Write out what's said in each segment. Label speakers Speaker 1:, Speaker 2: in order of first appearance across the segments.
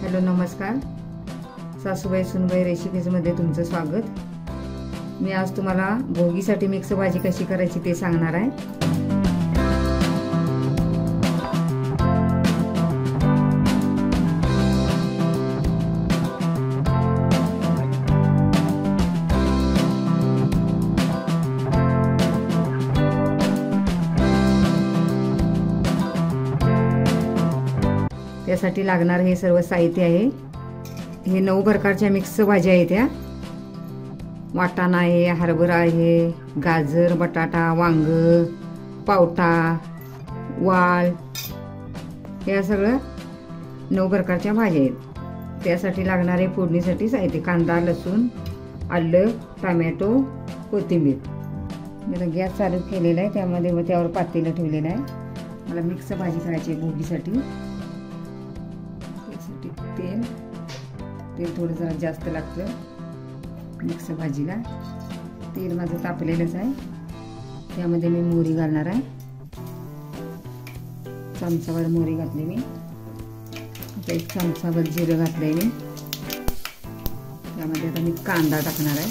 Speaker 1: Hello नमस्कार, सासूबाई सुनबाई रेसिपीजमध्ये तुमचं स्वागत। मी आज तुम्हाला भोगीसाठी मिक्स भाजी कशी करायची ते सांगणार आहे। त्यासाठी लागणार हे सर्व साहित्य आहे। हे 9 प्रकारच्या मिक्स भाज्या आहेत। त्या वाटाणा आहे, हरभरा आहे, गाजर, बटाटा, वांग, पावटा, वाल, या सगळं 9 प्रकारच्या भाज्या आहेत। त्यासाठी लागणारे फोडणीसाठी साहित्य कांदा, लसूण, आलं, टोमॅटो, कोथिंबीर। मी गॅस चालू केलेला आहे, त्यावर पातेलं ठेवलेलं आहे। मला मिक्स भाजी करायची आहे भोगीसाठी। तेल थोडं जरा जास्त लागतं मिक्स भाजीला। तेल माझं तापलेलंच आहे, त्यामध्ये मी मोहरी घालणार आहे। चमचाभर मोहरी घातली मी। आता 1 चमचाभर जिरं घातलंय मी। त्यामध्ये आता मी कांदा टाकणार आहे।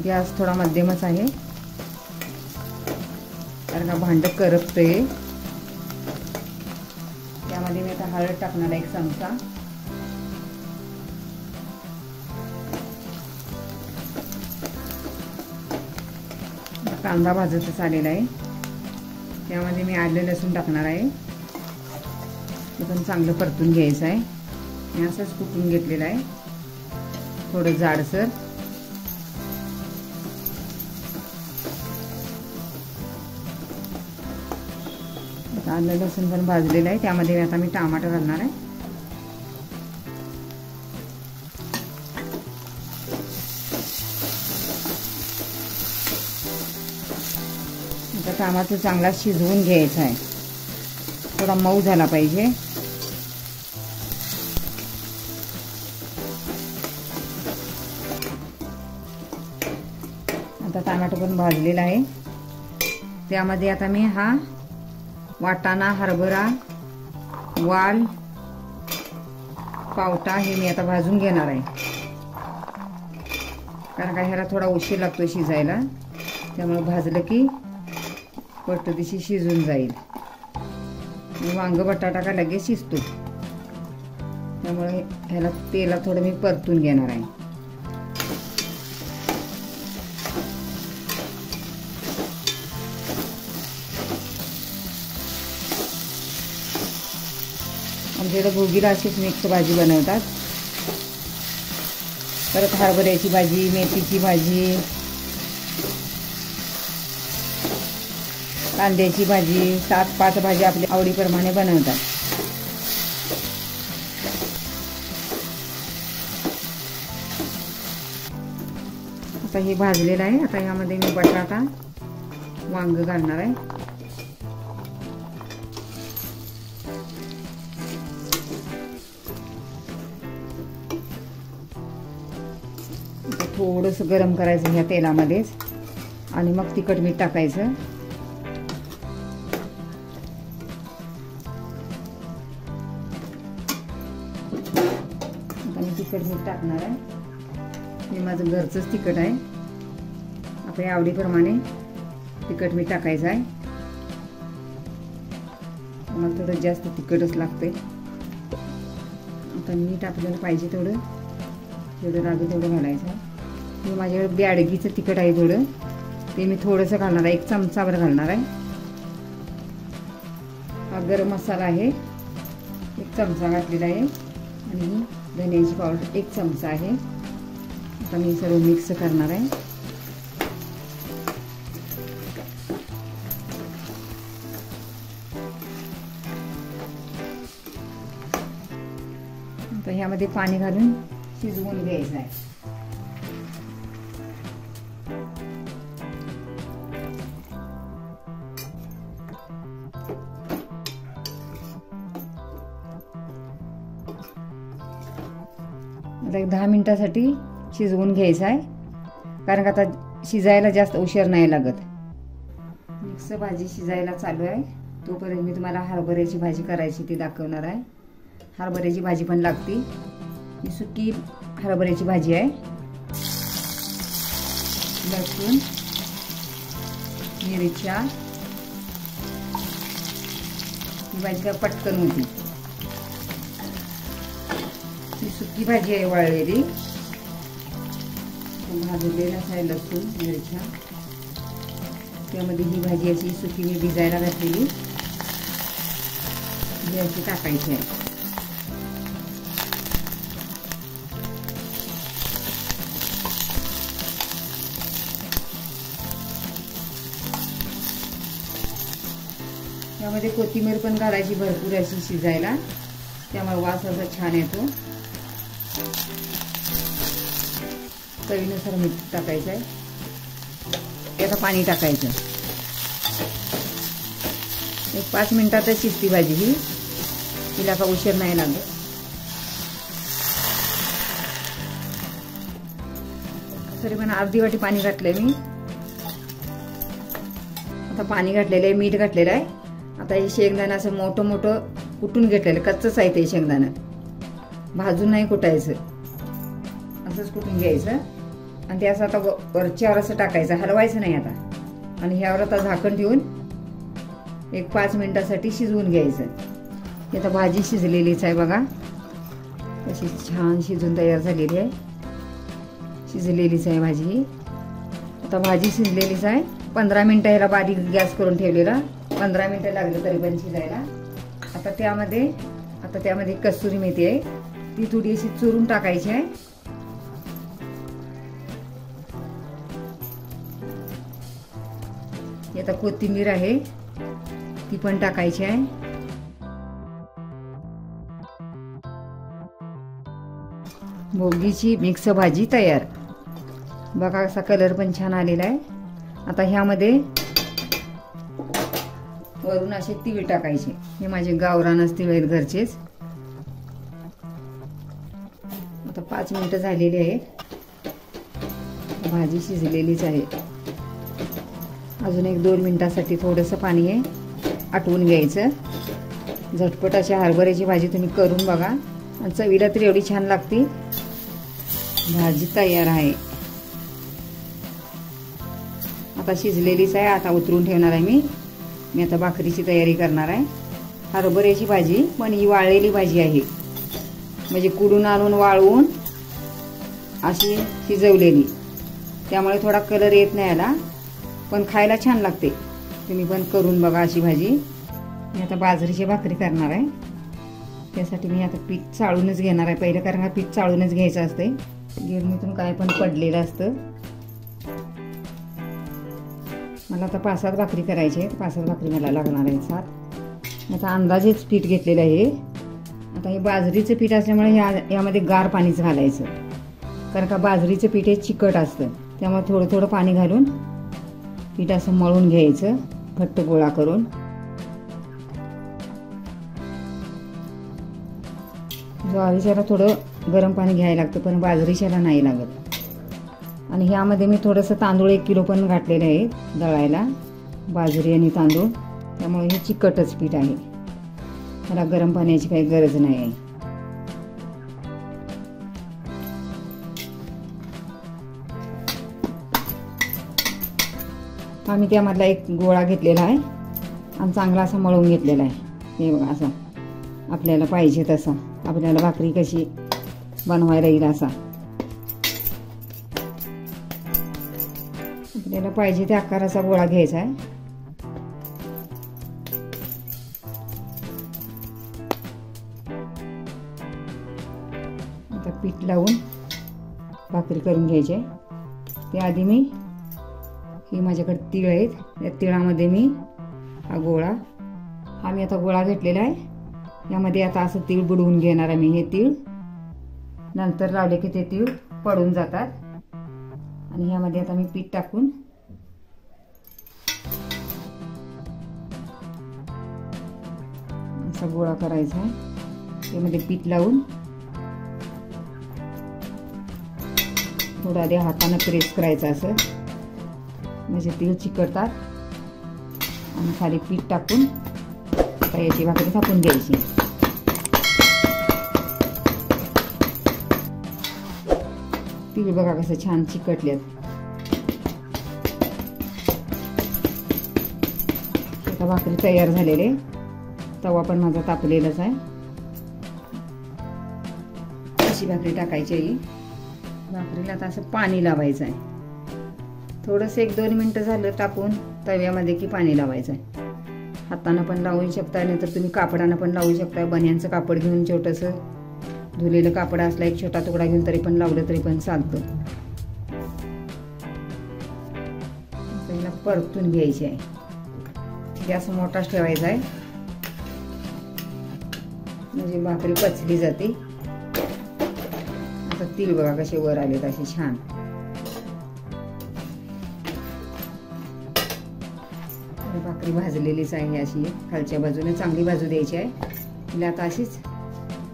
Speaker 1: गॅस थोडा मध्यमच आहे, कारण का भांड करपतंय। त्यामध्ये मी आता हळद टाकणार आहे 1 चमचा। कांदा भाजतच आलेला आहे, त्यामध्ये मी आलं लसूण टाकणार आहे। ते पण चांगलं परतून घ्यायचं आहे। मी असंच कुटून घेतलेलं आहे, थोडं जाडसर। आलं लसूण पण भाजलेलं आहे, त्यामध्ये आता मी टमाटर घालणार आहे। आता टमाटर चांगला शिजवून घ्यायचा आहे, थोडा मऊ झाला पाहिजे। आता टमाटर पण भाजलेला आहे, त्यामध्ये आता मी हा वाटाणा, हरभरा, वाल, पावटा हे मी आता भाजून घेणार आहे, कारण का ह्याला थोडा उशीर लागतो शिजायला। त्यामुळे भाजलं की पटदिशी शिजून जाईल। वांग बटाटा का लगेच शिजतो, त्यामुळे ह्याला तेलात थोडं मी परतून घेणार आहे। आमच्याकडे भोगीला अशीच मिक्स भाजी बनवतात। परत हरभऱ्याची भाजी, मेथीची भाजी, कांद्याची भाजी, 7-5 भाजी आपल्या आवडीप्रमाणे बनवतात। आता हे भाजलेलं आहे। आता यामध्ये मी बटाटा, वांग घालणार आहे। थोडंसं गरम करायचं ह्या तेलामध्येच, आणि मग तिखट मीठ टाकायचं। आता मी तिखट मीठ टाकणार आहे। हे माझं घरचंच तिखट आहे, आपल्या आवडीप्रमाणे तिखट मीठ टाकायचं आहे। मला थोडं जास्त तिखटच लागते। आता मीठ आपल्याला पाहिजे तेवढं लागेल तेवढं घालायचं आहे। हे माझ्याकडे ब्याडगीचं तिखट आहे थोडं, ते मी थोडंसं घालणार आहे, 1 चमचाभर घालणार आहे। हा गरम मसाला आहे, 1 चमचा घातलेला आहे, आणि धन्याची पावडर 1 चमचा आहे। आता मी सर्व मिक्स करणार आहे। आता ह्यामध्ये पाणी घालून शिजवून घ्यायचं आहे। आता 10 मिनिटासाठी शिजवून घ्यायचं आहे, कारण का आता शिजायला जास्त उशीर नाही लागत। मिक्स भाजी शिजायला चालू आहे, तोपर्यंत मी तुम्हाला हरभऱ्याची भाजी करायची ती दाखवणार आहे. हरभऱ्याची भाजी पण लागते. ही सुकी हरभऱ्याची भाजी आहे. लसूण, मिरच्या, ही भाजी काय पटकन होती. ही सुकी भाजी आहे वाळलेली. भाजलेलाच आहे लसूण मिरच्या. त्यामध्ये ही भाजी अशी सुकी मी भिजायला घातलेली ही अशी टाकायची आहे. त्यामध्ये कोथिंबीर पण घालायची भरपूर अशी शिजायला, त्यामुळे वास असा छान येतो. चवीनुसार मीठ टाकायचं आहे. आता पाणी टाकायचं. एक 5 मिनिटातच शिजती भाजी ही, तिला का उशीर नाही लागत. तरी पण अर्धी वाटी पाणी घातलंय मी. आता पाणी घातलेलं आहे, मीठ घातलेलं आहे. आता हे शेंगदाणा असं मोठं मोठं कुटून घेतलेलं, कच्चंच आहे ते शेंगदाणा, भाजून नाही कुटायचं, असंच कुटून घ्यायचं. आणि ते असं आता वरच्यावर असं टाकायचं, हलवायचं नाही आता. आणि ह्यावर आता झाकण ठेवून एक 5 मिनिटासाठी शिजवून घ्यायचं. आता भाजी शिजलेलीच आहे बघा, तशी छान शिजून तयार झालेली आहे. शिजलेलीच आहे भाजी. आता भाजी शिजलेलीच आहे. 15 मिनिटं ह्याला बारीक गॅस करून ठेवलेला, 15 मिनिटं लागलं तरी पण शिजायला. आता त्यामध्ये कसुरी मेथी आहे, ती थोडी अशी चुरून टाकायची आहे. आता कोथिंबीर आहे, ती पण टाकायची आहे. भोगीची मिक्स भाजी तयार. बघा असा कलर पण छान आलेला आहे. आता ह्यामध्ये वरून असे तीळ टाकायचे. हे माझे गावरानच तीळ आहेत, घरचेच. आता 5 मिनिटं झालेली आहेत. भाजी शिजलेलीच आहे. अजून एक 2 मिनिटासाठी थोडंसं पाणी आहे, आटवून घ्यायचं. झटपट अशी हरभऱ्याची भाजी तुम्ही करून बघा, आणि चवीला तर एवढी छान लागते. भाजी तयार आहे. आता शिजलेलीच आहे. आता उतरून ठेवणार आहे मी आता भाकरीची तयारी करणार आहे. हरभऱ्याची भाजी पण ही वाळलेली भाजी आहे, म्हणजे कुडून आणून वाळवून अशी शिजवलेली, त्यामुळे थोडा कलर येत नाही आला, पण खायला छान लागते. तुम्ही पण करून बघा अशी भाजी. मी आता बाजरीची भाकरी करणार आहे. त्यासाठी मी आता पीठ चाळूनच घेणार आहे पहिलं, कारण हा पीठ चाळूनच घ्यायचं असते. गिरणीतून काय पण पडलेलं असतं. मला आता 5-7 भाकरी करायची आहेत. 5-7 भाकरी मला लागणार आहेत, 7. आता अंदाजेच पीठ घेतलेलं आहे. आता हे बाजरीचं पीठ असल्यामुळे यामध्ये गार पाणीच घालायचं, कारण का बाजरीचं पीठ हे चिकट असतं. त्यामुळे थोडं थोडं पाणी घालून पीठ असं मळून घ्यायचं, घट्ट गोळा करून. ज्वारीच्याला थोडं गरम पाणी घ्यायला लागतं, पण बाजरीच्याला नाही लागत. आणि ह्यामध्ये मी थोडंसं तांदूळ 1 किलो पण घातलेलं आहे दळायला, बाजरी आणि तांदूळ. त्यामुळे हे चिकटच पीठ आहे, त्याला गरम पाण्याची काही गरज नाही आहे. आम्ही त्यामधला एक गोळा घेतलेला आहे आणि चांगला असा मळून घेतलेला आहे. हे बघा, असा आपल्याला पाहिजे तसा, आपल्याला भाकरी कशी बनवायला येईल असा, आपल्याला पाहिजे त्या आकाराचा गोळा घ्यायचा आहे. आता पीठ लावून भाकरी करून घ्यायची. त्याआधी ही माझ्याकडे तीळ आहेत, या तिळामध्ये मी हा मी आता गोळा घेतलेला आहे. यामध्ये आता असं तीळ बुडवून घेणार आहे मी. हे तीळ नंतर लावले की ते तीळ पडून जातात. आणि यामध्ये आता मी पीठ टाकून असा गोळा करायचा आहे. त्यामध्ये पीठ लावून थोडं आधी हाताने प्रेस करायचं, असं म्हणजे तीळ चिकटतात. आणि खाली पीठ टाकून आता याची भाकरी थापून घ्यायची. तीळ बघा कसं छान चिकटल्यात. आता भाकरी तयार झालेले. तवा पण माझा तापलेलाच आहे. अशी भाकरी टाकायची आहे. भाकरीला आता असं पाणी लावायचं आहे. थोडंसं 1-2 मिनिटं झालं टाकून तव्यामध्ये की पाणी लावायचं आहे. हातानं पण लावू शकता, नाही तर तुम्ही कापडानं पण लावू शकता. बन्यांचं कापड घेऊन छोटंसं धुलेलं कापड असला एक छोटा तुकडा घेऊन तरी पण लावलं तरी पण चालतं. पहिला परतून घ्यायची आहे. गॅस मोठाच ठेवायचा आहे म्हणजे भाकरी पचली जाते. आता तीळ बघा कसे वर आलेत असे छान. भाकरी भाजलेलीच आहे अशी. खालच्या बाजूने चांगली बाजू द्यायची आहे. तिला आता अशीच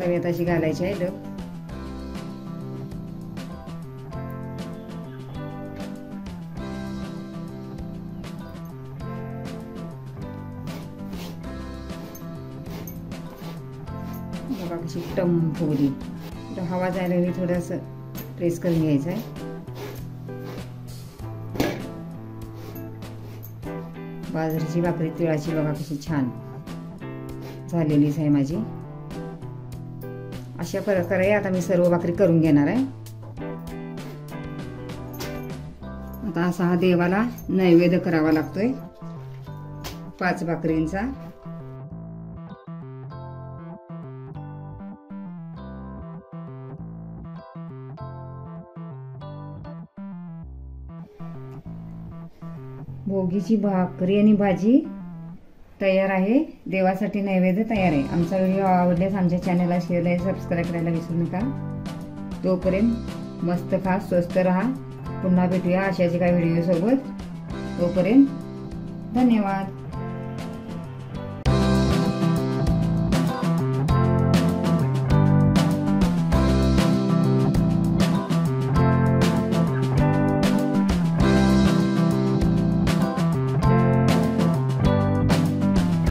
Speaker 1: तव्यात अशी घालायची आहे. बघा कशी टम फुगली. हवा जायला मी थोडंसं प्रेस करून घ्यायचं आहे. बाजरीची भाकरी तिळाची बघा कशी छान झालेलीच आहे माझी. अशा प्रकारे आता मी सर्व भाकरी करून घेणार आहे. आता असा हा देवाला नैवेद्य करावा लागतोय 5 भाकरींचा. भोगीची भाकरी आणि भाजी तयार आहे. देवासाठी नैवेद्य तयार आहे. आमचा व्हिडिओ आवडल्यास आमच्या चॅनलला शेअर आणि सबस्क्राईब करायला विसरू नका. तोपर्यंत मस्त खा, स्वस्त राहा. पुन्हा भेटूया अशाच काही व्हिडिओ सोबत. तोपर्यंत धन्यवाद.